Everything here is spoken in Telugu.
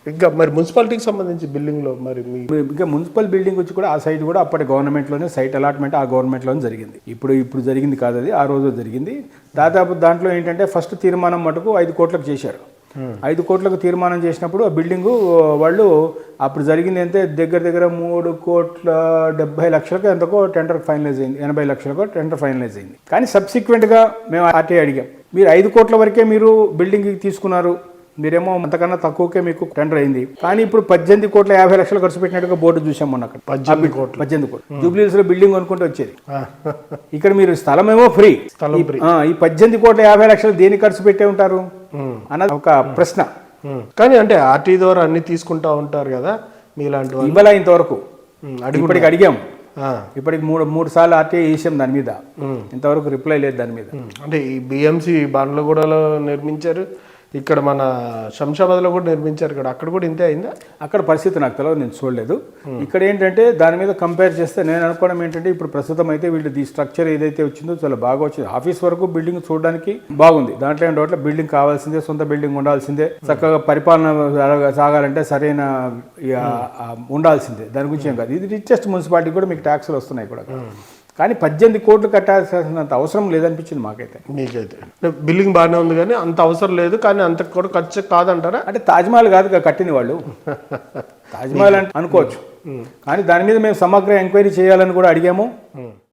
ఇంకా మరి మున్సిపాలిటీకి సంబంధించి బిల్డింగ్లో మరి మీ ఇంకా మున్సిపల్ బిల్డింగ్ వచ్చి కూడా ఆ సైట్ కూడా అప్పటి గవర్నమెంట్లోనే సైట్ అలాట్మెంట్ ఆ గవర్నమెంట్లోనే జరిగింది. ఇప్పుడు జరిగింది కాదు, అది ఆ రోజు జరిగింది. దాదాపు దాంట్లో ఏంటంటే ఫస్ట్ తీర్మానం మటుకు 5 కోట్లకు చేశారు. 5 కోట్లకు తీర్మానం చేసినప్పుడు ఆ బిల్డింగు వాళ్ళు అప్పుడు జరిగింది అంటే దగ్గర 3,70,00,000 ఎంతకో టెండర్ ఫైనలైజ్ అయింది, 80 లక్షలకు టెండర్ ఫైనలైజ్ అయింది. కానీ సబ్సిక్వెంట్గా మేము ఆర్టీఐ అడిగాం, మీరు 5 కోట్ల వరకే మీరు బిల్డింగ్కి తీసుకున్నారు, మీరేమో అంతకన్నా తక్కువకే మీకు టెండర్ అయింది. కానీ ఇప్పుడు 18,50,00,000 ఖర్చు పెట్టినట్టుగా బోర్డు చూసాం మొన్న. అక్కడ 18 కోట్లు జూబ్లీహిల్స్ లో బిల్డింగ్ అనుకుంటూ వచ్చేది. ఇక్కడ మీరు స్థలమేమో ఫ్రీ, ఈ 18,50,00,000 దేనికి ఖర్చు పెట్టే ఉంటారు అన్నది ఒక ప్రశ్న. కానీ అంటే ఆర్టీ ద్వారా అన్ని తీసుకుంటా ఉంటారు కదా మీలాంటి ఇవాళ ఇంతవరకు ఇప్పటికి అడిగాం, ఇప్పటికి మూడు సార్లు ఆర్టీఐ వేసాం దాని మీద, ఇంతవరకు రిప్లై లేదు దాని మీద. అంటే ఈ బిఎంసి బాండ్లగూడలో నిర్మించారు, ఇక్కడ మన శంషాబాద్లో కూడా నిర్మించారు కదా, అక్కడ కూడా ఇంతే అయిందా? అక్కడ పరిస్థితి నాకు తెలియదు, నేను చూడలేదు. ఇక్కడ ఏంటంటే దాని మీద కంపేర్ చేస్తే నేను అనుకోవడం ఏంటంటే ఇప్పుడు ప్రస్తుతం అయితే వీళ్ళది స్ట్రక్చర్ ఏదైతే వచ్చిందో చాలా బాగా వచ్చింది. ఆఫీస్ వరకు బిల్డింగ్ చూడడానికి బాగుంది, దాంట్లో ఏంటో బిల్డింగ్ కావాల్సిందే, సొంత బిల్డింగ్ ఉండాల్సిందే, చక్కగా పరిపాలన సాగాలంటే సరైన ఉండాల్సిందే, దాని గురించి ఏం కాదు. ఇది రిచెస్ట్ మున్సిపాలిటీ కూడా మీకు ట్యాక్స్లు వస్తున్నాయి కూడా, కానీ 18 కోట్లు కట్టాల్సినంత అవసరం లేదనిపించింది మాకైతే. మీకైతే బిల్డింగ్ బాగానే ఉంది కానీ అంత అవసరం లేదు, కానీ అంత కూడా ఖర్చు కాదంటారా? అంటే తాజ్మహల్ కాదు కట్టిన వాళ్ళు, తాజ్మహల్ అంటే అనుకోవచ్చు, కానీ దాని మీద మేము సమగ్ర ఎంక్వైరీ చేయాలని కూడా అడిగాము.